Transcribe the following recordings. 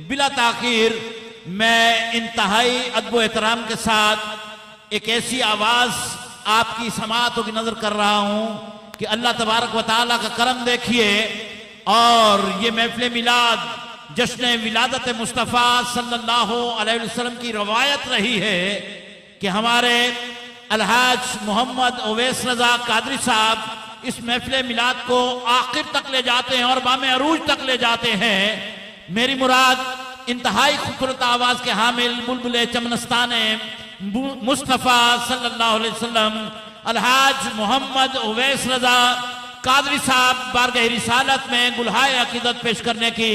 بلا تاخیر میں انتہائی ادب و احترام کے ساتھ ایک ایسی آواز آپ کی سماعتوں کی نظر کر رہا ہوں کہ اللہ تبارک و تعالیٰ کا کرم دیکھیے، اور یہ محفل میلاد جشن ولادت مصطفیٰ صلی اللہ علیہ وسلم کی روایت رہی ہے کہ ہمارے الحاج محمد اویس رضا قادری صاحب اس محفل میلاد کو آخر تک لے جاتے ہیں اور بام عروج تک لے جاتے ہیں۔ میری مراد انتہائی خوبصورت آواز کے حامل بلبل چمنستان مصطفیٰ صلی اللہ علیہ وسلم الحاج محمد اویس رضا قادری صاحب بارگاہ رسالت میں گلہائے عقیدت پیش کرنے کی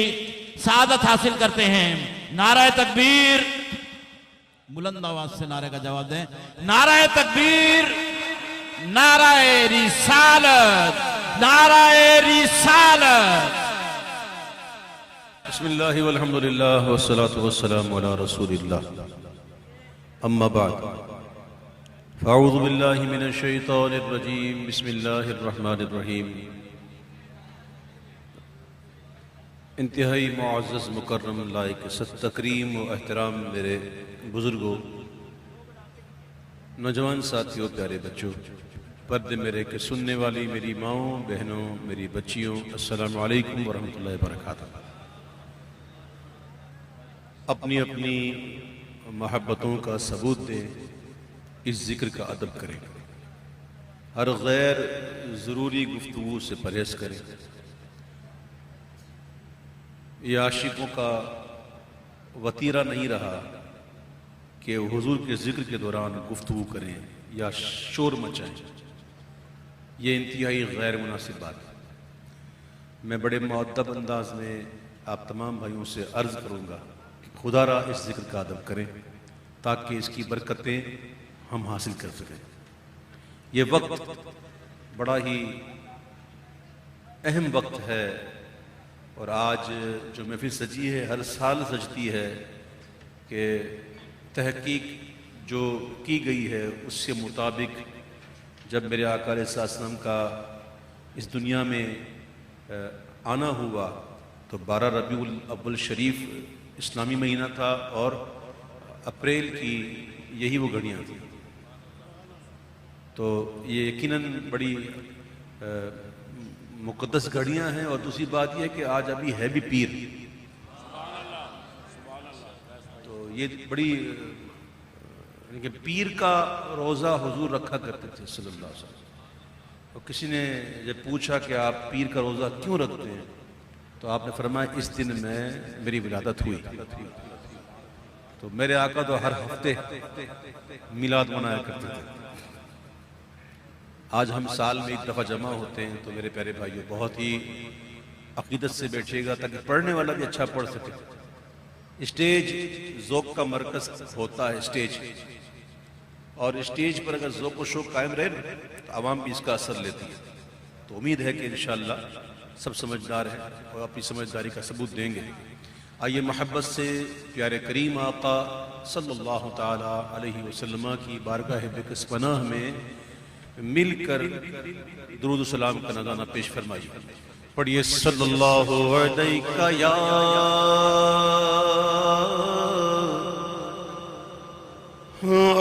سعادت حاصل کرتے ہیں۔ نعرہ تکبیر، بلند آواز سے نعرے کا جواب دیں، نعرہ تکبیر، نعرہ رسالت، نعرہ رسالت۔ بسم اللہ والحمدللہ والصلاة والسلام علی رسول اللہ، اما بعد فاعوذ باللہ من الشیطان الرجیم، بسم اللہ الرحمن الرحیم۔ انتہائی معزز مکرم لائق ست تکریم و احترام میرے بزرگوں، نوجوان ساتھیوں، پیارے بچوں، پردے میرے کے سننے والی میری ماؤں، بہنوں، میری بچیوں، السلام علیکم ورحمۃ اللہ وبرکاتہ۔ اپنی اپنی محبتوں کا ثبوت دیں، اس ذکر کا ادب کریں، ہر غیر ضروری گفتگو سے پرہیز کریں۔ یہ عاشقوں کا وتیرہ نہیں رہا کہ حضور کے ذکر کے دوران گفتگو کریں یا شور مچائیں، یہ انتہائی غیر مناسب بات ہے۔ میں بڑے مؤدب انداز میں آپ تمام بھائیوں سے عرض کروں گا کہ خدا را اس ذکر کا ادب کریں تاکہ اس کی برکتیں ہم حاصل کر سکیں۔ یہ وقت بڑا ہی اہم وقت ہے، اور آج جو محفل سجی ہے ہر سال سجتی ہے کہ تحقیق جو کی گئی ہے اس کے مطابق جب میرے آقا علیہ السلام کا اس دنیا میں آنا ہوا تو 12 ربیع الاول شریف اسلامی مہینہ تھا، اور اپریل کی یہی وہ گھڑیاں تھیں۔ تو یہ یقیناً بڑی مقدس گھڑیاں ہیں، اور دوسری بات یہ ہے کہ آج ابھی ہے بھی پیر، تو یہ بڑی کہ پیر کا روزہ حضور رکھا کرتے تھے صلی اللہ علیہ وسلم۔ اور کسی نے جب پوچھا کہ آپ پیر کا روزہ کیوں رکھتے ہیں تو آپ نے فرمایا اس دن میں میری ولادت ہوئی۔ تو میرے آقا تو ہر ہفتے میلاد منایا کرتے تھے۔ آج ہم سال میں ایک دفعہ جمع ہوتے ہیں، تو میرے پیارے بھائیوں بہت ہی عقیدت سے بیٹھیے گا تاکہ پڑھنے والا بھی اچھا پڑھ سکے۔ اسٹیج ذوق کا مرکز ہوتا ہے اسٹیج، اور اسٹیج پر اگر ذوق و شوق قائم رہے تو عوام بھی اس کا اثر لیتی ہے۔ تو امید ہے کہ انشاءاللہ سب سمجھدار ہیں اور اپنی سمجھداری کا ثبوت دیں گے۔ آئیے محبت سے پیارے کریم آقا صلی اللہ تعالی علیہ وسلم کی بارگاہ بکس پناہ میں مل کر درود و سلام کا نذرانہ پیش فرمائیے۔ پڑھیے صلی اللہ علیہ یا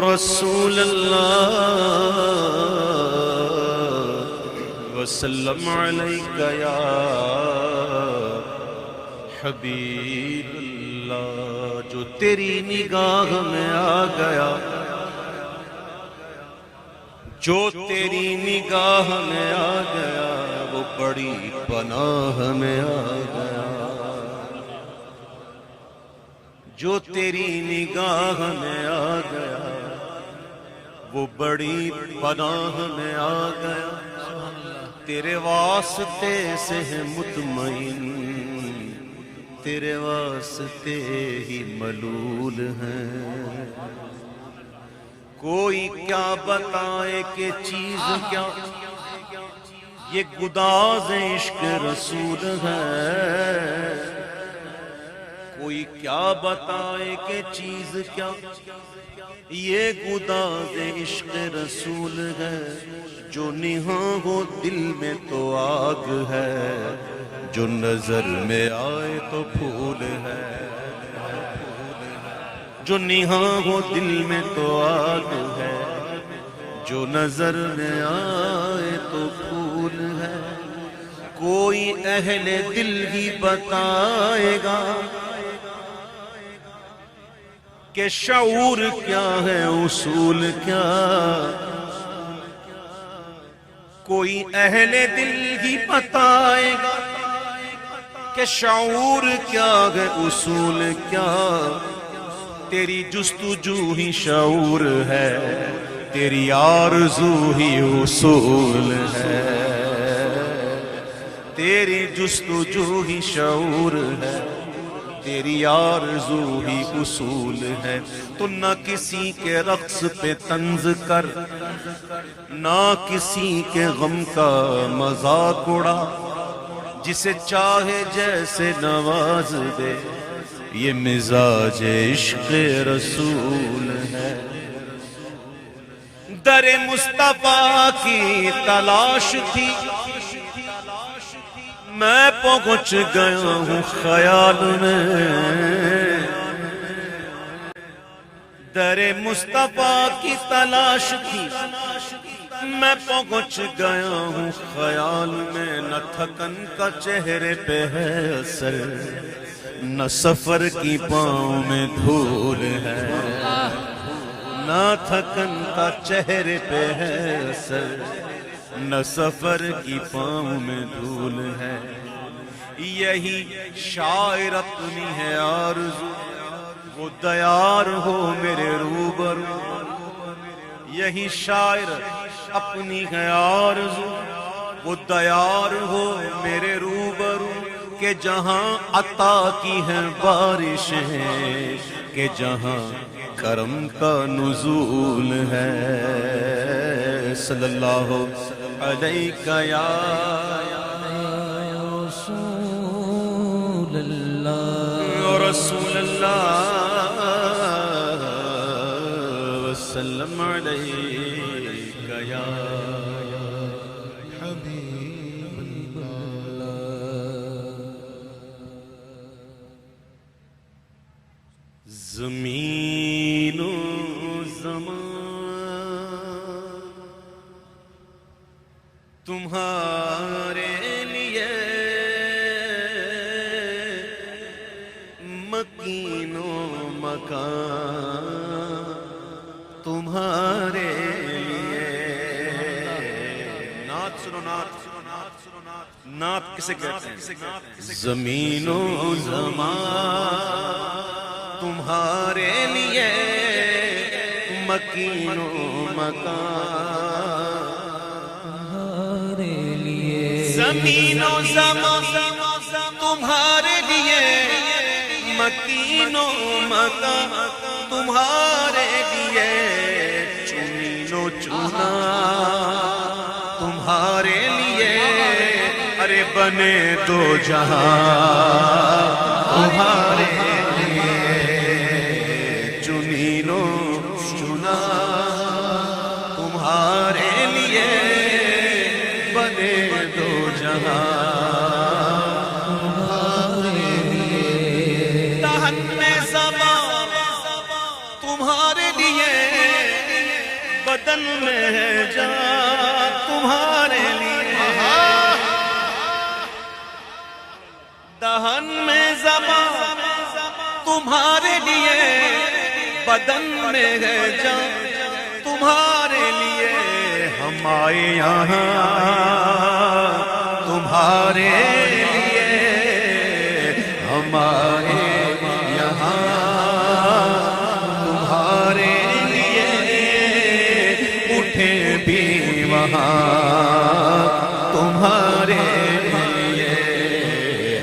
رسول اللہ وسلم علیہ یا حبیب اللہ۔ جو تیری نگاہ میں آ گیا، جو تیری نگاہ میں آ گیا، وہ بڑی پناہ میں آ گیا۔ جو تیری نگاہ میں آ گیا، وہ بڑی پناہ میں آ گیا۔ تیرے واسطے سے ہے مطمئن، تیرے واسطے ہی ملول ہیں۔ کوئی کیا بتائے کہ چیز کیا، یہ گداز عشق رسول ہے۔ کوئی کیا بتائے کہ چیز کیا، یہ گداز عشق رسول ہے۔ جو نہاں ہو دل میں تو آگ ہے، جو نظر میں آئے تو پھول ہے۔ جو نہاں ہو دل میں تو آگ ہے، جو نظر میں آئے تو پھول ہے، کوئی اہل دل ہی بتائے گا کہ شعور کیا ہے اصول کیا، کوئی اہل دل ہی بتائے گا کہ شعور کیا ہے اصول کیا، تیری جستجو ہی شعور ہے، تیری آرزو ہی اصول ہے، تیری جستجو ہی شعور ہے، تیری آرزو ہی اصول ہے۔ تو نہ کسی کے رقص پہ طنز کر، نہ کسی کے غم کا مذاق اڑا، جسے چاہے جیسے نواز دے، یہ مزاج عشق رسول ہے۔ در مصطفیٰ کی تلاش تھی، میں پہنچ گیا ہوں خیال میں، در مصطفیٰ کی تلاش تھی، میں پہنچ گیا ہوں خیال میں، نہ تھکن کا چہرے پہ ہے اثر، نہ سفر کی پاؤں میں دھول ہے، نہ تھکن کا چہرے پہ ہے اثر، نہ سفر کی پاؤں میں دھول ہے۔ یہی شاعر اپنی ہے آرزو، وہ دیار ہو میرے روبرو، یہی شاعر اپنی ہے آرزو، وہ دیار ہو میرے روبرو، کہ جہاں عطا کی ہیں بارشیں، کہ جہاں کرم کا نزول ہے۔ صلی اللہ علیہ یا رسول اللہ، رسول اللہ وسلم علیہ یا حبیب اللہ۔ زمین و زمان تمہارے لیے، مکین و مکان تمہارے لیے۔ نعت سنو، نعت کسے کہتے ہیں؟ زمین و زمان تمہارے لیے، مکین و مکان تمہارے لیے، زمین و زمان تمہارے لیے، مکین و مکان تمہارے لیے، چنین و چنا تمہارے لیے، ارے بنے دو جہاں تمہارے لیے، چنین و چنا تمہارے لیے، بنے دو جہاں تمہارے لیے، دہن میں زبان تمہارے لیے، بدن میں ہے جان تمہارے لیے، دہن میں زبان تمہارے لیے، بدن میں ہے جان تمہارے لیے، ہم آئے یہاں تمہارے لیے، ہم آئے یہاں تمہارے لیے، اٹھے بھی وہاں تمہارے لیے،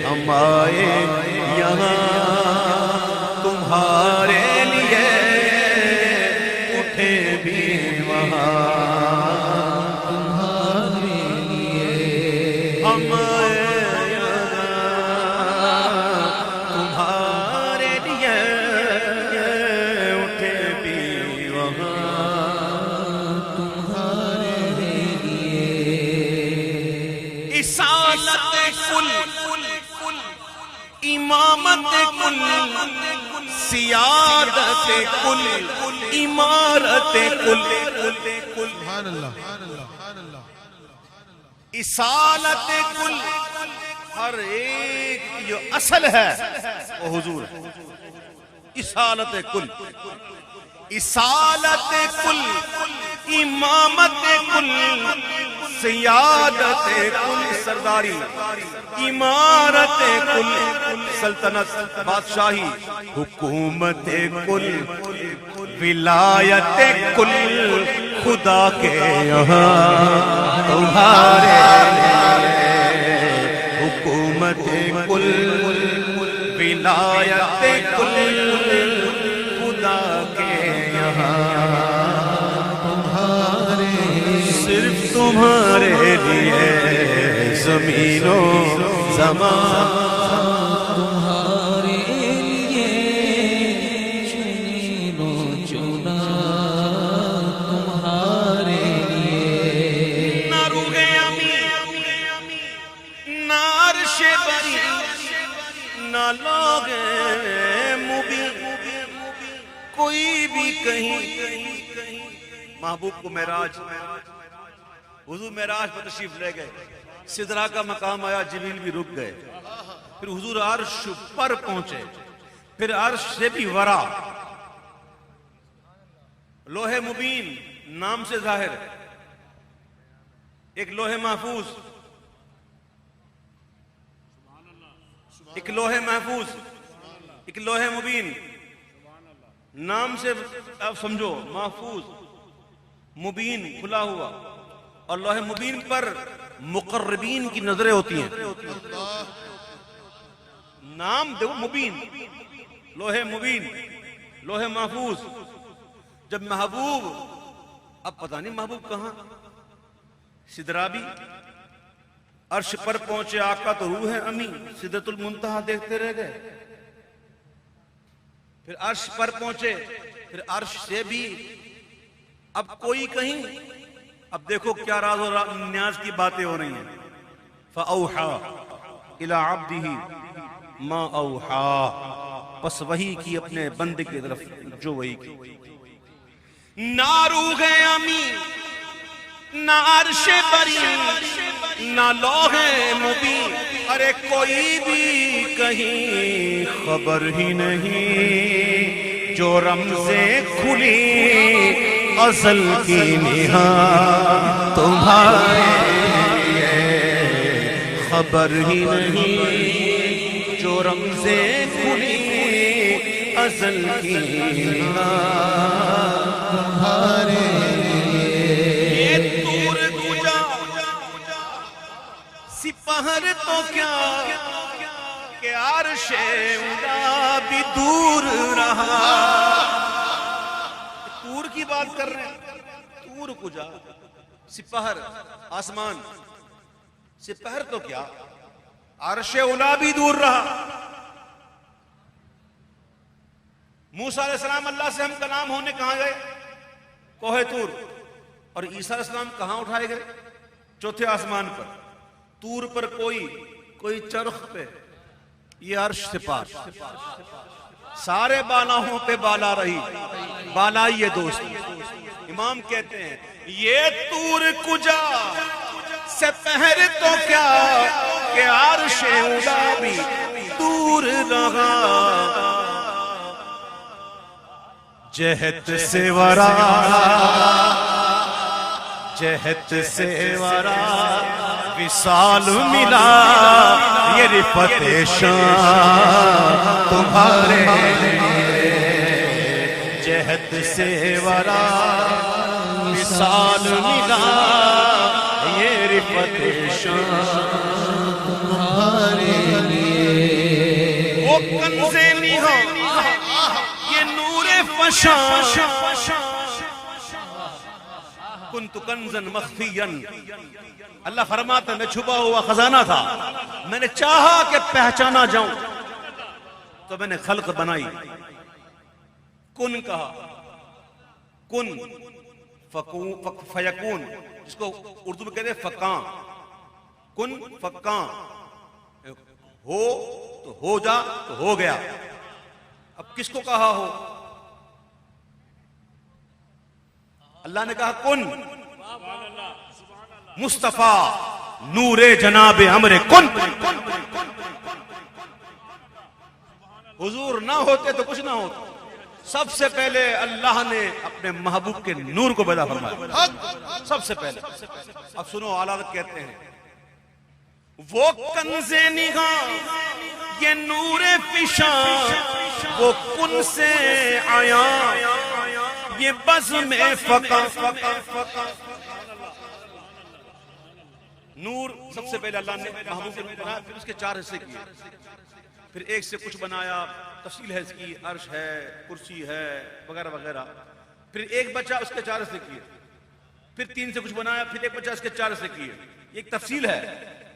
ہم آئے یہاں تمہارے لیے، اٹھے بھی وہاں تمہارے لیے، ہم آئے یہاں تمہارے لیے، اٹھے بھی وہاں تمہارے لیے۔ رسالت کل، امامت کل، سیادت کل عمارت کل سبحان اللہ اصالت کل ہر ایک جو اصل ہے وہ حضور ہے اصالت کل اصالت کل امامت کل سیادت کل سرداری امارت کل سلطنت بادشاہی حکومت کل ولایت کل خدا کے یہاں تمہارے حکومت کل ولایت کل خدا کے یہاں تمہارے صرف تمہارے لیے زمین و زمان تمہارے لیے چنین و چنا تمہارے لیے نہ روح امی نہ عرش بری نہ لوگ مبین کوئی بھی کہیں محبوب کو معراج حضور معراج پر تشریف لے گئے سدرا کا مقام آیا جبریل بھی رک گئے پھر حضور عرش پر پہنچے پھر عرش سے بھی ورا لوح مبین نام سے ظاہر ایک لوح محفوظ ایک لوح محفوظ ایک لوح مبین نام سے آپ سمجھو محفوظ مبین کھلا ہوا اور لوح مبین پر مقربین کی نظریں ہوتی ہیں نام دیکھو مبین لوح مبین لوح محفوظ جب محبوب اب پتہ نہیں محبوب کہاں سدرا بھی عرش پر پہنچے آقا تو روح امی سدرۃ المنتہا دیکھتے رہ گئے پھر عرش پر پہنچے پھر عرش سے بھی اب کوئی کہیں اب دیکھو کیا راز و نیاز کی باتیں ہو رہی ہیں فَأَوْحَى إِلَىٰ عَبْدِهِ مَا أَوْحَى پس وحی کی اپنے بندے کی طرف جو وحی کی نہ روح امی نہ عرش بری نہ لوح مبین ارے کوئی بھی کہیں خبر ہی نہیں جو رمزیں کھلی ازل کی نہا تمہارے لیے خبر ہی نہیں جو رمزیں کھلی ازل کی نہا تمہارے سپہر تو کیا کہ عرش اولا بھی دور رہا تور کی بات کر رہے ہیں تور کو جا سپہر آسمان سپہر تو کیا عرش اولا بھی دور رہا موسیٰ علیہ السلام اللہ سے ہم کلام ہونے کہاں گئے کوہ تور اور عیسیٰ علیہ السلام کہاں اٹھائے گئے چوتھے آسمان پر تور پر کوئی چرخ پہ یہ عرش سے پار سارے بالاؤں پہ بالا رہی بالا یہ دوست امام کہتے ہیں یہ تور کجا سے پہر تو کیا کہ عرش اولا بھی دور رہا جہت سے ورا جہت سے ورا وصال ملا یہ رفت شان تمہارے جہت سے ورا وصال ملا یہ رفت شان تمہارے وہ کنز نہا یہ نور فشان کنت کنزا مخفیا اللہ فرماتا میں چھپا ہوا خزانہ تھا میں نے چاہا کہ پہچانا جاؤں تو میں نے خلق بنائی کن کہا کن فیکون جس کو اردو میں کہتے ہیں فقان کن فقان ہو تو ہو جا تو ہو گیا اب کس کو کہا ہو؟ اللہ نے کہا کن، مصطفیٰ نور جناب ہمرے کن. حضور نہ ہوتے تو کچھ نہ ہوتا. سب سے پہلے اللہ نے اپنے محبوب کے نور کو پیدا فرمایا، سب سے پہلے. اب سنو، اعلیٰ حضرت کہتے ہیں وہ کنز نگاہ یہ نور فشاں، وہ کن سے آیا یہ بزم فقا. نور سب سے پہلے اللہ نے محبوب کے نور بنایا، پھر اس کے 4 حصے کیے، پھر ایک سے کچھ بنایا، تفصیل ہے اس کی، عرش ہے، کرسی ہے، وغیرہ وغیرہ. پھر ایک بچہ، اس کے 4 حصے کیے، پھر 3 سے کچھ بنایا، پھر ایک بچہ، اس کے 4 حصے کیے. یہ ایک تفصیل ہے.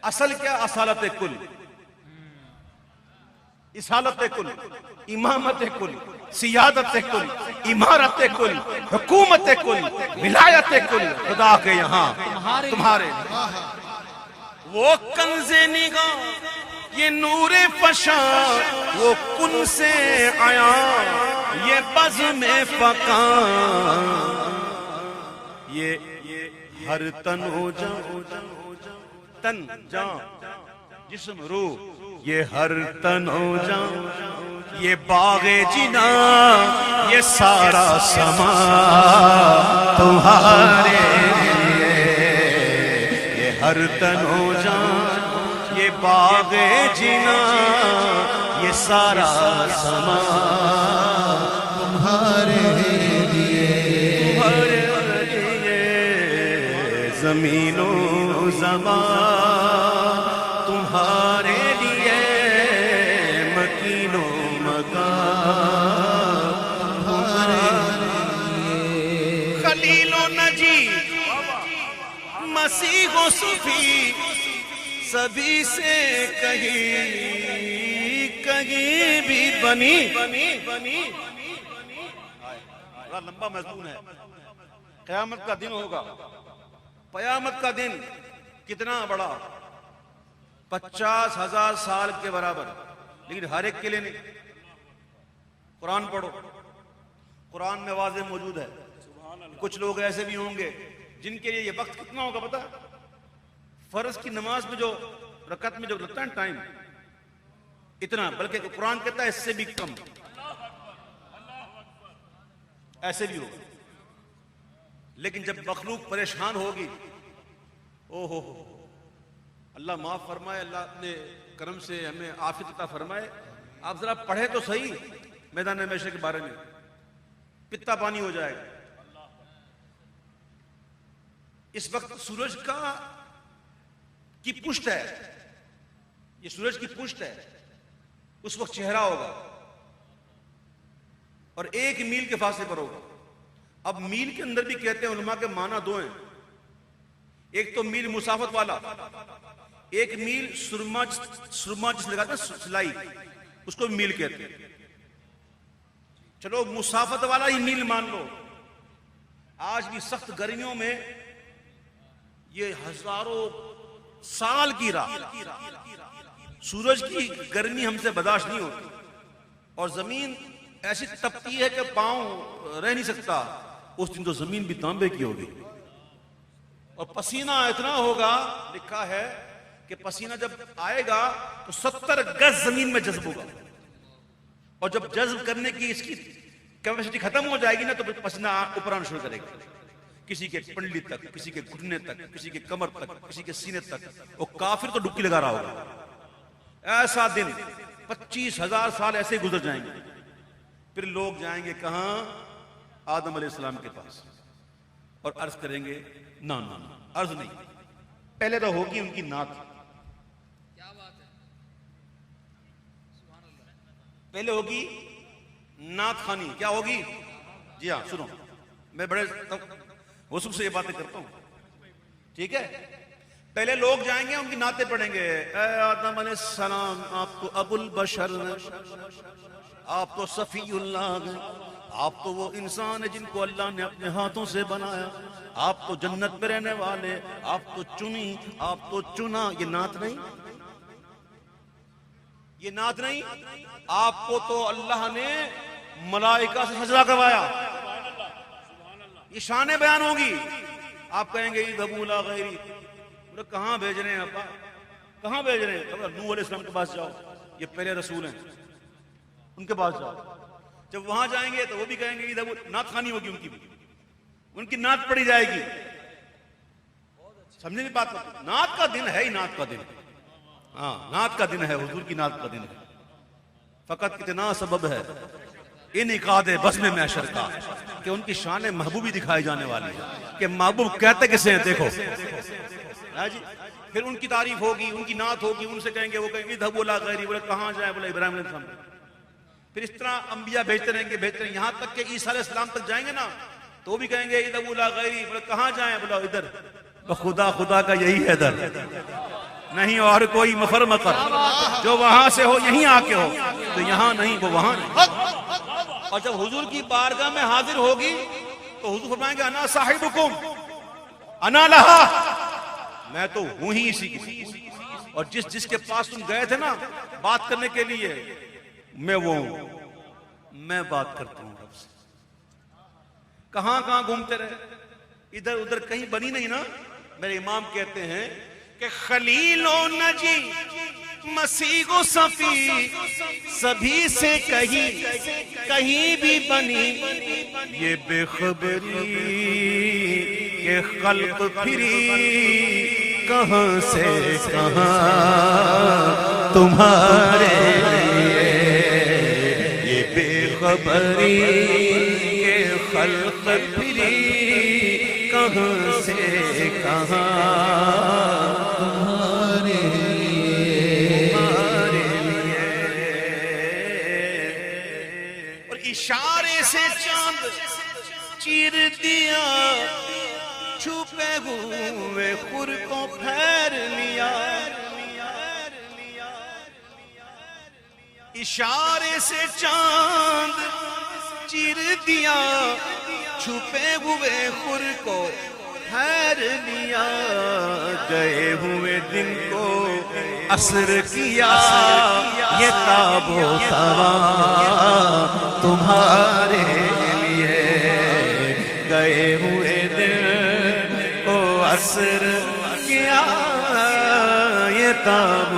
اصل کیا؟ اصالت کل، اصالت کل، امامت کل، سیادت کل، عمارت کل، حکومت کل، ولایت کل خدا کے یہاں تمہارے. وہ کنز نگاہ یہ نور فشاں، وہ کن سے آیا یہ بزم فقا. یہ ہر تن ہو جاؤ، تن جان جسم روح، یہ ہر تن ہو جاؤ، یہ باغ جنا، یہ سارا سما تمہارے لیے. یہ ہر تن ہو جاؤ، یہ باغ جنا، یہ سارا سما تمہارے لیے. تمہارے لیے زمین و زمان تمہارے لیے، مکین و مکان تمہارے لیے. خلیل و نجی، مسیح و صفی، سبھی سے کہیں بھی بنی. لمبا مضمون ہے. قیامت کا دن ہوگا. قیامت کا دن کتنا بڑا؟ 50,000 سال کے برابر. لیکن ہر ایک کے لیے نہیں. قرآن پڑھو، قرآن میں واضح موجود ہے. کچھ لوگ ایسے بھی ہوں گے جن کے لیے یہ وقت کتنا ہوگا پتہ ہے؟ فرض کی نماز میں جو رکعت میں جو لگتا ہے ٹائم اتنا، بلکہ قرآن کہتا ہے اس سے بھی کم. ایسے بھی ہوگا. لیکن جب مخلوق پریشان ہوگی، او ہو، اللہ معاف فرمائے، اللہ اپنے کرم سے ہمیں عافیت عطا فرمائے. آپ ذرا پڑھے تو صحیح میدان محشر کے بارے میں، پتا پانی ہو جائے گا. اس وقت سورج کی پشت ہے، یہ سورج کی پشت ہے، اس وقت چہرہ ہوگا اور 1 میل کے فاصلے پر ہوگا. اب میل کے اندر بھی کہتے ہیں علماء کے معنی 2 ہیں. ایک تو میل مسافت والا، ایک میل سرما جس لگاتے ہیں سلائی، اس کو میل کہتے ہیں. چلو مسافت والا ہی میل مان لو. آج بھی سخت گرمیوں میں یہ ہزاروں سال کی راہ، سورج کی گرمی ہم سے برداشت نہیں ہوتی، اور زمین ایسی تپتی ہے کہ پاؤں رہ نہیں سکتا. اس دن تو زمین بھی تانبے کی ہوگی، اور پسینہ اتنا ہوگا، لکھا ہے کہ پسینہ جب آئے گا تو 70 گز زمین میں جذب ہوگا، اور جب جذب کرنے کی اس کی کیپیسٹی ختم ہو جائے گی نا تو پسینہ اوپر آنا شروع کرے گا. کسی کے پنڈلی تک، کسی کے گھٹنے تک، کسی کے کمر تک، کسی کے سینے تک. وہ کافر تو ڈبکی لگا رہا ہوگا. ایسا دن 25,000 سال ایسے گزر جائیں گے. پھر لوگ جائیں گے کہاں؟ آدم علیہ السلام کے پاس، اور عرض کریں گے نا عرض نہیں، پہلے تو ہوگی ان کی نعت. پہلے ہوگی نعت خوانی. کیا ہوگی؟ جی ہاں سنو، میں بڑے وصف سے یہ باتیں کرتا ہوں، ٹھیک ہے؟ پہلے لوگ جائیں گے، ان کی نعتیں پڑھیں گے. اے آدم علیہ السلام، آپ تو ابو البشر، آپ تو صفی اللہ، آپ تو وہ انسان ہے جن کو اللہ نے اپنے ہاتھوں سے بنایا، آپ تو جنت میں رہنے والے، آپ تو چنی، آپ تو چنا. یہ نعت نہیں، یہ نعت نہیں، آپ کو تو اللہ نے ملائکہ سے سجدہ کروایا، یہ شان بیان ہوگی. آپ کہیں گے اذهبوا الى غیری، بولے کہاں بھیج رہے ہیں ابا، کہاں بھیج رہے ہیں؟ نوح علیہ السلام کے پاس جاؤ، یہ پہلے رسول ہیں، ان کے پاس جاؤ. جب وہاں جائیں گے تو وہ بھی کہیں گے اذهبوا، نعت خوانی ہوگی ان کی بھی، ان کی نعت پڑھی جائے گی. سمجھے بات کو؟ نعت کا دن ہے ہی نعت کا دن. ہاں نعت کا دن ہے، حضور کی نعت کا دن ہے. فقط کتنا سبب ہے انعقاد بزم محشر کا کہ ان کی شان محبوبی دکھائی جانے والی ہے کہ محبوب کہتے کسے ہیں. دیکھو جی، پھر ان کی تعریف ہوگی، ان کی نعت ہوگی، ان سے کہیں گے، وہ کہیں گے اذهبوا الى غیری، بولے کہاں جائیں؟ بولے ابراہیم علیہ السلام. پھر اس طرح انبیاء بھیجتے رہیں گے، بھیجتے رہیں گے، یہاں تک کہ عیسیٰ علیہ السلام تک جائیں گے نا تو وہ بھی کہیں گے اذهبوا الى غیری، بولے کہاں جائیں؟ بولا ادھر. خدا خدا کا یہی ہے در، نہیں اور کوئی مفر مقر، جو وہاں سے ہو یہیں آ کے ہو، تو یہاں نہیں وہ وہاں نہیں. اور جب حضور کی بارگاہ میں حاضر ہوگی تو حضور فرمائیں گے انا صاحبکم انا لہا، میں تو ہوں ہی اسی کی. اور جس کے پاس تم گئے تھے نا بات کرنے کے لیے، میں وہ ہوں، میں بات کرتا ہوں رب سے. کہاں کہاں گھومتے رہے، ادھر ادھر کہیں بنی نہیں نا. میرے امام کہتے ہیں کہ خلیل و نجی مسیح و صفی سبھی سے کہیں بھی بنی، یہ بے خبری کہ خلق پھری کہاں سے کہاں تمہارے لیے، یہ بے خبری کہ خلق پھری کہاں سے کہاں تمہارے لیے. اور اشارے سے چاند چیر دیا، چھپے ہوئے خور کو پھیر لیا. اشارے سے چاند چیر دیا، چھپے ہوئے خور کو پھیر لیا. گئے ہوئے دن کو عصر کیا، یہ تاب و تواں تمہارے لیے. گئے ہوئے دن کو عصر کیا، یہ تاب و